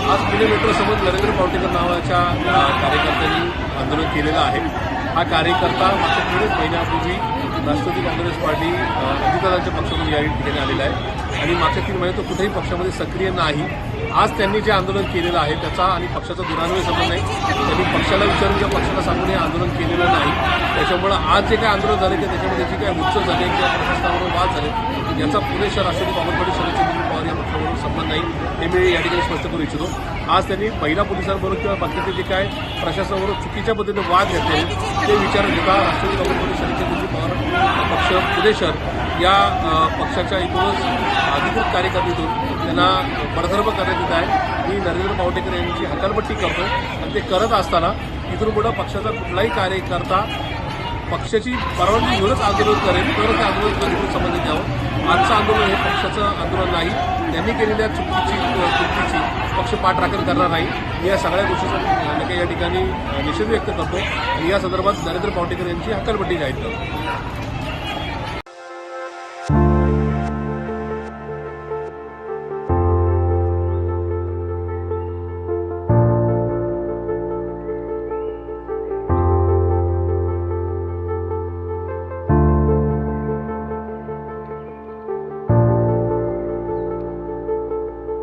आज पुणे मेट्रोसमोर नरेंद्र पावटेकर नावाच्या कार्यकर्त्यांनी आंदोलन केलेलं आहे। हा कार्यकर्ता मागच्या 3 महिन्यापूर्वी राष्ट्रवादी काँग्रेस पार्टी अजितदादांच्या पक्षातून या ठिकाणी आलेला आहे आणि मागच्या 3 महिने तो कुठेही पक्षामध्ये सक्रिय नाही। आज त्यांनी जे आंदोलन केलेलं आहे त्याचा आणि पक्षाचा दुरान्वय संबंध नाही। त्यांनी पक्षाला विचारून किंवा पक्षाला सांगून हे आंदोलन केलेलं नाही। त्याच्यामुळे आज जे काही आंदोलन झाले की त्याच्यामध्ये जी काही उच्च झाले किंवा प्रशासनावर वाद झाले याचा पुणे शहर राष्ट्रवादी काँग्रेस पार्टी शरदचंद्र पवार या पक्षाबरोबर संबंध नाही, हे मी या ठिकाणी स्पष्ट करू इच्छितो। आज त्यांनी महिला पोलिसांबरोबर किंवा बाकीचे जे काय प्रशासनाबरोबर चुकीच्या पद्धतीने वाद घेतले ते विचार घेता राष्ट्रवादी काँग्रेस पार्टी शरदचंद्र पवार पक्ष पुणे शहर या पक्षाच्या एकूणच अधिकृत कार्यकारिणीतून त्यांना बडतर्फ करण्यात येत आहे। मी नरेंद्र पावटेकर यांची हकालपट्टी करतो आणि ते करत असताना इथून पुढे पक्षाचा कुठलाही कार्यकर्ता पक्षाची परवानगी घेऊनच आंदोलन करेल तर ते आंदोलन संबंधित द्यावं। आजचं आंदोलन हे पक्षाचं आंदोलन नाही। त्यांनी केलेल्या चुकीची पक्ष पाठराखण करणार नाही। मी या सगळ्या गोष्टीचा या ठिकाणी निषेध व्यक्त करतो आणि या संदर्भात नरेंद्र पावटेकर यांची हकालपट्टी जाहीर करतो।